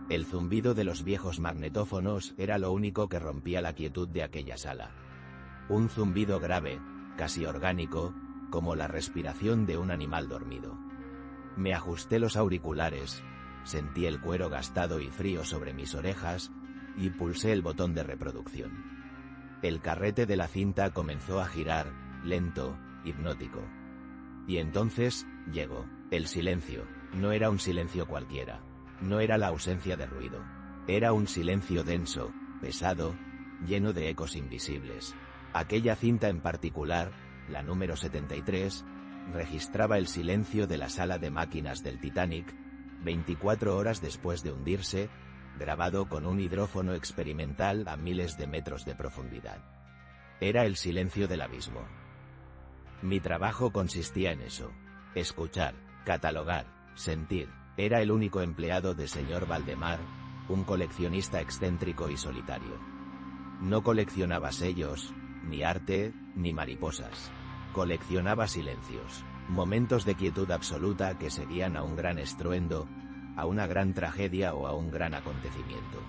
El zumbido de los viejos magnetófonos era lo único que rompía la quietud de aquella sala. Un zumbido grave, casi orgánico, como la respiración de un animal dormido. Me ajusté los auriculares, sentí el cuero gastado y frío sobre mis orejas, y pulsé el botón de reproducción. El carrete de la cinta comenzó a girar, lento, hipnótico. Y entonces, llegó. El silencio. No era un silencio cualquiera. No era la ausencia de ruido. Era un silencio denso, pesado, lleno de ecos invisibles. Aquella cinta en particular, la número 73, registraba el silencio de la sala de máquinas del Titanic, 24 horas después de hundirse, grabado con un hidrófono experimental a miles de metros de profundidad. Era el silencio del abismo. Mi trabajo consistía en eso. Escuchar, catalogar, sentir. Era el único empleado de señor Valdemar, un coleccionista excéntrico y solitario. No coleccionaba sellos, ni arte, ni mariposas. Coleccionaba silencios, momentos de quietud absoluta que seguían a un gran estruendo, a una gran tragedia o a un gran acontecimiento.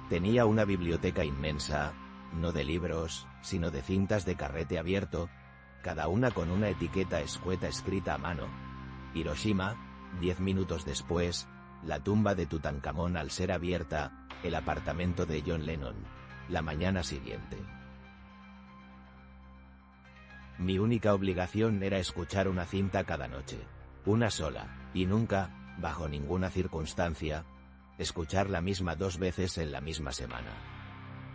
Tenía una biblioteca inmensa, no de libros, sino de cintas de carrete abierto, cada una con una etiqueta escueta escrita a mano. Hiroshima, 10 minutos después, la tumba de Tutankamón al ser abierta, el apartamento de John Lennon, la mañana siguiente. Mi única obligación era escuchar una cinta cada noche, una sola, y nunca, bajo ninguna circunstancia, escuchar la misma 2 veces en la misma semana.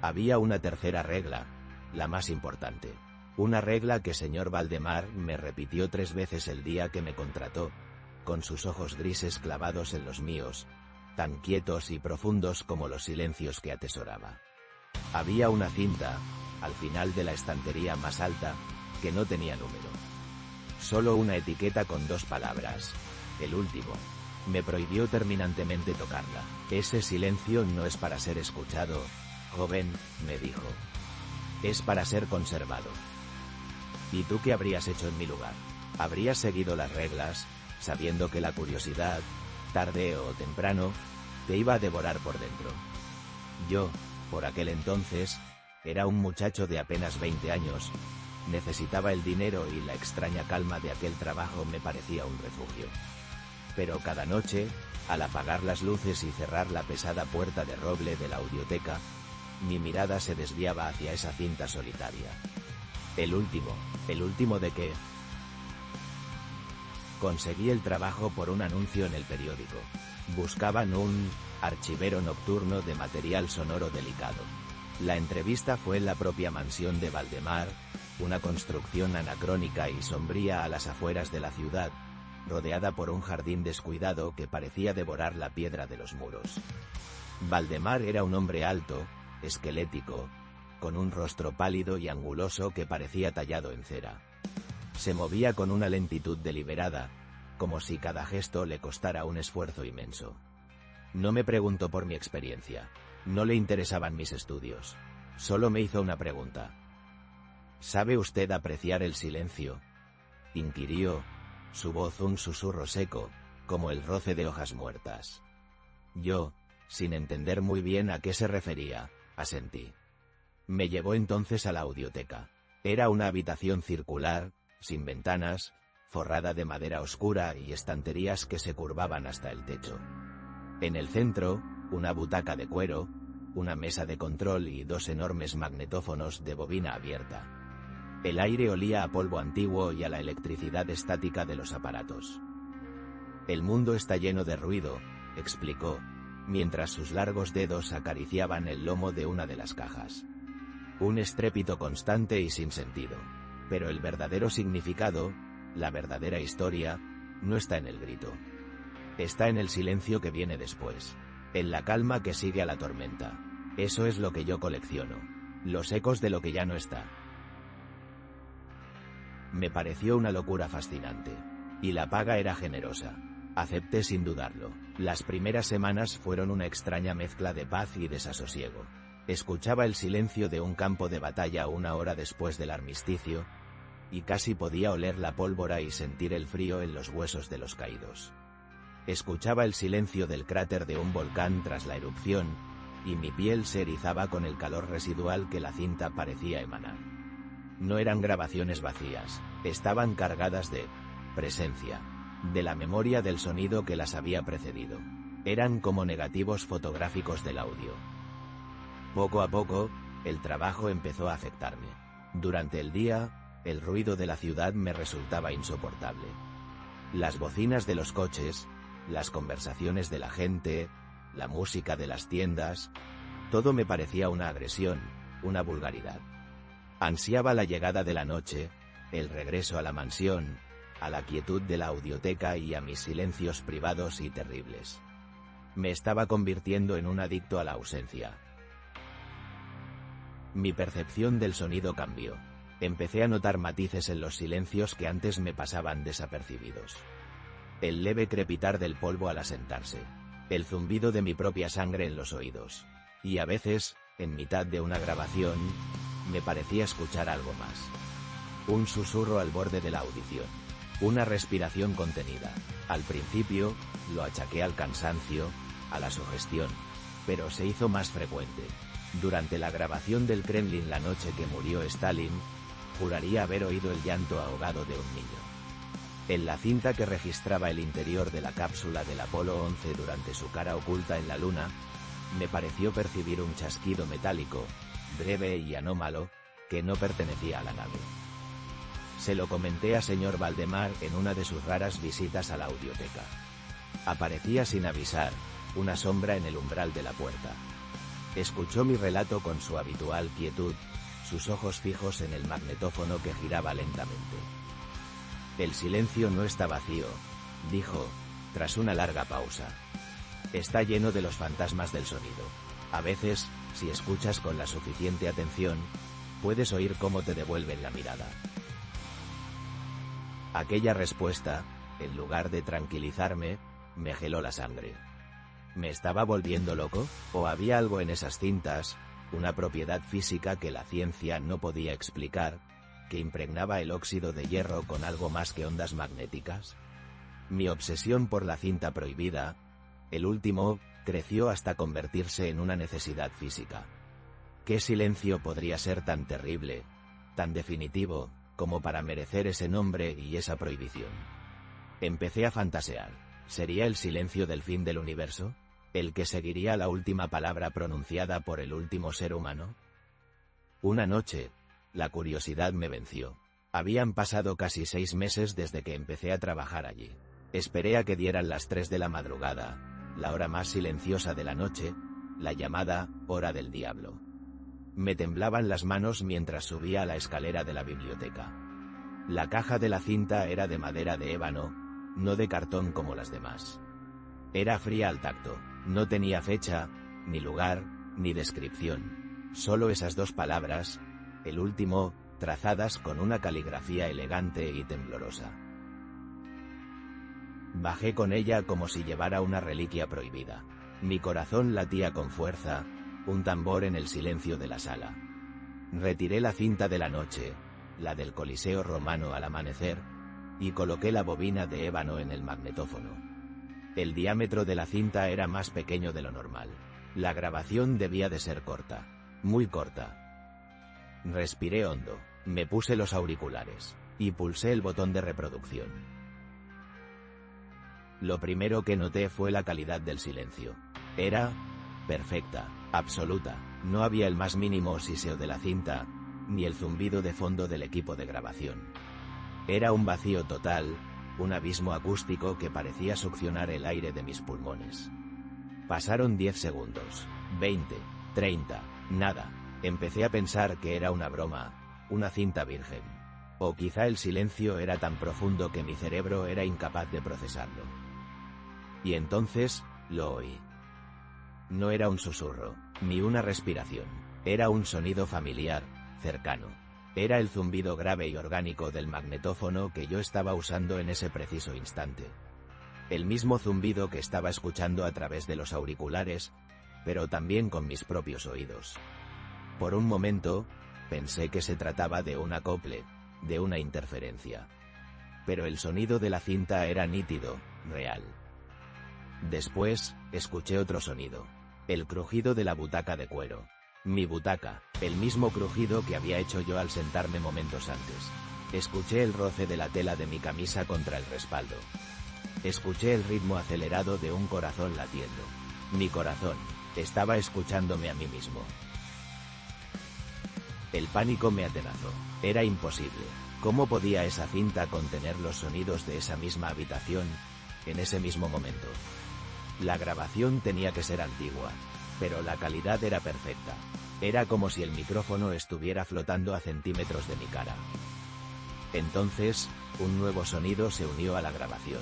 Había una tercera regla, la más importante. Una regla que señor Valdemar me repitió 3 veces el día que me contrató, con sus ojos grises clavados en los míos, tan quietos y profundos como los silencios que atesoraba. Había una cinta, al final de la estantería más alta, que no tenía número. Solo una etiqueta con 2 palabras, el último. Me prohibió terminantemente tocarla. Ese silencio no es para ser escuchado, joven, me dijo. Es para ser conservado. ¿Y tú qué habrías hecho en mi lugar? Habrías seguido las reglas, sabiendo que la curiosidad, tarde o temprano, te iba a devorar por dentro. Yo, por aquel entonces, era un muchacho de apenas 20 años, necesitaba el dinero y la extraña calma de aquel trabajo me parecía un refugio. Pero cada noche, al apagar las luces y cerrar la pesada puerta de roble de la audioteca, mi mirada se desviaba hacia esa cinta solitaria. ¿El último de qué? Conseguí el trabajo por un anuncio en el periódico. Buscaban un archivero nocturno de material sonoro delicado. La entrevista fue en la propia mansión de Valdemar, una construcción anacrónica y sombría a las afueras de la ciudad, rodeada por un jardín descuidado que parecía devorar la piedra de los muros. Valdemar era un hombre alto, esquelético, con un rostro pálido y anguloso que parecía tallado en cera. Se movía con una lentitud deliberada, como si cada gesto le costara un esfuerzo inmenso. No me preguntó por mi experiencia, no le interesaban mis estudios. Solo me hizo una pregunta. ¿Sabe usted apreciar el silencio?, inquirió, su voz un susurro seco, como el roce de hojas muertas. Yo, sin entender muy bien a qué se refería, asentí. Me llevó entonces a la audioteca. Era una habitación circular, sin ventanas, forrada de madera oscura y estanterías que se curvaban hasta el techo. En el centro, una butaca de cuero, una mesa de control y 2 enormes magnetófonos de bobina abierta. El aire olía a polvo antiguo y a la electricidad estática de los aparatos. El mundo está lleno de ruido, explicó, mientras sus largos dedos acariciaban el lomo de una de las cajas. Un estrépito constante y sin sentido. Pero el verdadero significado, la verdadera historia, no está en el grito. Está en el silencio que viene después. En la calma que sigue a la tormenta. Eso es lo que yo colecciono. Los ecos de lo que ya no está. Me pareció una locura fascinante. Y la paga era generosa. Acepté sin dudarlo. Las primeras semanas fueron una extraña mezcla de paz y desasosiego. Escuchaba el silencio de un campo de batalla 1 hora después del armisticio, y casi podía oler la pólvora y sentir el frío en los huesos de los caídos. Escuchaba el silencio del cráter de un volcán tras la erupción, y mi piel se erizaba con el calor residual que la cinta parecía emanar. No eran grabaciones vacías, estaban cargadas de presencia, de la memoria del sonido que las había precedido. Eran como negativos fotográficos del audio. Poco a poco, el trabajo empezó a afectarme. Durante el día, el ruido de la ciudad me resultaba insoportable. Las bocinas de los coches, las conversaciones de la gente, la música de las tiendas, todo me parecía una agresión, una vulgaridad. Ansiaba la llegada de la noche, el regreso a la mansión, a la quietud de la audioteca y a mis silencios privados y terribles. Me estaba convirtiendo en un adicto a la ausencia. Mi percepción del sonido cambió. Empecé a notar matices en los silencios que antes me pasaban desapercibidos. El leve crepitar del polvo al asentarse. El zumbido de mi propia sangre en los oídos. Y a veces, en mitad de una grabación, me parecía escuchar algo más. Un susurro al borde de la audición. Una respiración contenida. Al principio, lo achaqué al cansancio, a la sugestión, pero se hizo más frecuente. Durante la grabación del Kremlin la noche que murió Stalin, juraría haber oído el llanto ahogado de un niño. En la cinta que registraba el interior de la cápsula del Apolo 11 durante su cara oculta en la Luna, me pareció percibir un chasquido metálico, breve y anómalo, que no pertenecía a la nave. Se lo comenté a señor Valdemar en una de sus raras visitas a la audioteca. Aparecía sin avisar, una sombra en el umbral de la puerta. Escuchó mi relato con su habitual quietud, sus ojos fijos en el magnetófono que giraba lentamente. El silencio no está vacío, dijo, tras una larga pausa. Está lleno de los fantasmas del sonido. A veces, si escuchas con la suficiente atención, puedes oír cómo te devuelven la mirada. Aquella respuesta, en lugar de tranquilizarme, me geló la sangre. ¿Me estaba volviendo loco? ¿O había algo en esas cintas, una propiedad física que la ciencia no podía explicar, que impregnaba el óxido de hierro con algo más que ondas magnéticas? Mi obsesión por la cinta prohibida, el último, creció hasta convertirse en una necesidad física. ¿Qué silencio podría ser tan terrible, tan definitivo, como para merecer ese nombre y esa prohibición? Empecé a fantasear. ¿Sería el silencio del fin del universo? ¿El que seguiría la última palabra pronunciada por el último ser humano? Una noche, la curiosidad me venció. Habían pasado casi 6 meses desde que empecé a trabajar allí. Esperé a que dieran las 3 de la madrugada, la hora más silenciosa de la noche, la llamada hora del diablo. Me temblaban las manos mientras subía a la escalera de la biblioteca. La caja de la cinta era de madera de ébano, no de cartón como las demás. Era fría al tacto, no tenía fecha, ni lugar, ni descripción. Solo esas 2 palabras, el último, trazadas con una caligrafía elegante y temblorosa. Bajé con ella como si llevara una reliquia prohibida. Mi corazón latía con fuerza, un tambor en el silencio de la sala. Retiré la cinta de la noche, la del Coliseo romano al amanecer, y coloqué la bobina de ébano en el magnetófono. El diámetro de la cinta era más pequeño de lo normal. La grabación debía de ser corta, muy corta. Respiré hondo, me puse los auriculares, y pulsé el botón de reproducción. Lo primero que noté fue la calidad del silencio. Era perfecta, absoluta, no había el más mínimo siseo de la cinta, ni el zumbido de fondo del equipo de grabación. Era un vacío total, un abismo acústico que parecía succionar el aire de mis pulmones. Pasaron 10 segundos, 20, 30, nada. Empecé a pensar que era una broma, una cinta virgen. O quizá el silencio era tan profundo que mi cerebro era incapaz de procesarlo. Y entonces, lo oí. No era un susurro, ni una respiración. Era un sonido familiar, cercano. Era el zumbido grave y orgánico del magnetófono que yo estaba usando en ese preciso instante. El mismo zumbido que estaba escuchando a través de los auriculares, pero también con mis propios oídos. Por un momento, pensé que se trataba de un acople, de una interferencia. Pero el sonido de la cinta era nítido, real. Después, escuché otro sonido. El crujido de la butaca de cuero. Mi butaca, el mismo crujido que había hecho yo al sentarme momentos antes. Escuché el roce de la tela de mi camisa contra el respaldo. Escuché el ritmo acelerado de un corazón latiendo. Mi corazón estaba escuchándome a mí mismo. El pánico me atenazó. Era imposible. ¿Cómo podía esa cinta contener los sonidos de esa misma habitación, en ese mismo momento? La grabación tenía que ser antigua, pero la calidad era perfecta. Era como si el micrófono estuviera flotando a centímetros de mi cara. Entonces, un nuevo sonido se unió a la grabación.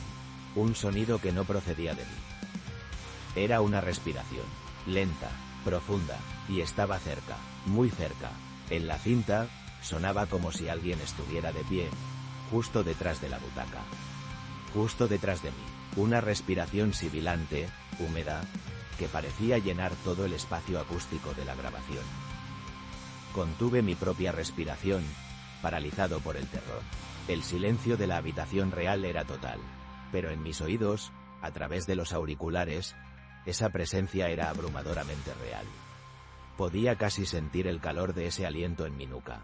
Un sonido que no procedía de mí. Era una respiración, lenta, profunda, y estaba cerca, muy cerca. En la cinta, sonaba como si alguien estuviera de pie, justo detrás de la butaca. Justo detrás de mí. Una respiración sibilante, húmeda, que parecía llenar todo el espacio acústico de la grabación. Contuve mi propia respiración, paralizado por el terror. El silencio de la habitación real era total, pero en mis oídos, a través de los auriculares, esa presencia era abrumadoramente real. Podía casi sentir el calor de ese aliento en mi nuca.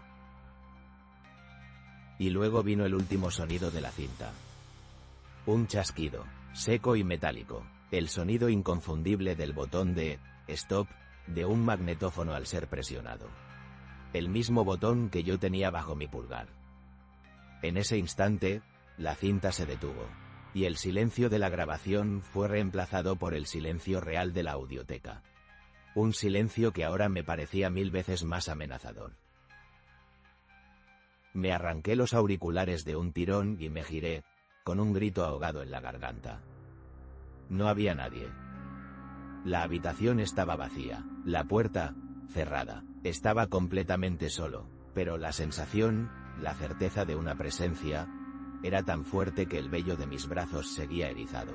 Y luego vino el último sonido de la cinta. Un chasquido, seco y metálico, el sonido inconfundible del botón de «stop» de un magnetófono al ser presionado. El mismo botón que yo tenía bajo mi pulgar. En ese instante, la cinta se detuvo, y el silencio de la grabación fue reemplazado por el silencio real de la audioteca. Un silencio que ahora me parecía 1000 veces más amenazador. Me arranqué los auriculares de un tirón y me giré, con un grito ahogado en la garganta. No había nadie. La habitación estaba vacía, la puerta, cerrada. Estaba completamente solo, pero la sensación, la certeza de una presencia, era tan fuerte que el vello de mis brazos seguía erizado.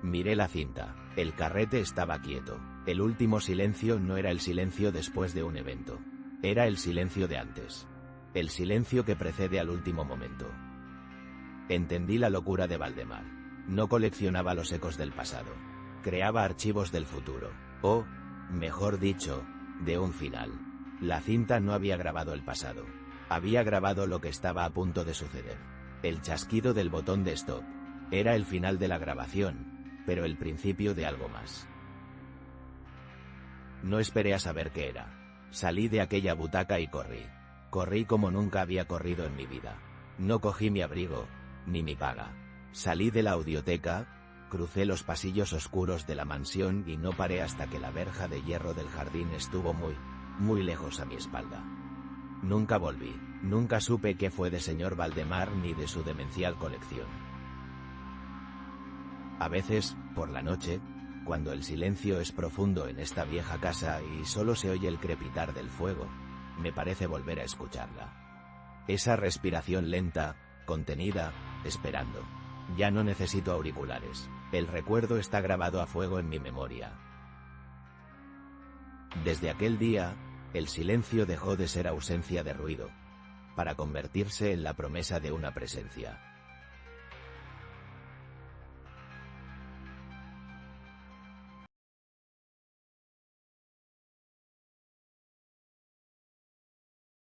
Miré la cinta. El carrete estaba quieto. El último silencio no era el silencio después de un evento. Era el silencio de antes. El silencio que precede al último momento. Entendí la locura de Valdemar. No coleccionaba los ecos del pasado. Creaba archivos del futuro. O, mejor dicho, de un final. La cinta no había grabado el pasado. Había grabado lo que estaba a punto de suceder. El chasquido del botón de stop. Era el final de la grabación, pero el principio de algo más. No esperé a saber qué era. Salí de aquella butaca y corrí. Corrí como nunca había corrido en mi vida. No cogí mi abrigo, ni mi paga. Salí de la audioteca, crucé los pasillos oscuros de la mansión y no paré hasta que la verja de hierro del jardín estuvo muy lejos a mi espalda. Nunca volví, nunca supe qué fue de señor Valdemar ni de su demencial colección. A veces, por la noche, cuando el silencio es profundo en esta vieja casa y solo se oye el crepitar del fuego, me parece volver a escucharla. Esa respiración lenta, contenida, esperando. Ya no necesito auriculares. El recuerdo está grabado a fuego en mi memoria. Desde aquel día, el silencio dejó de ser ausencia de ruido, para convertirse en la promesa de una presencia.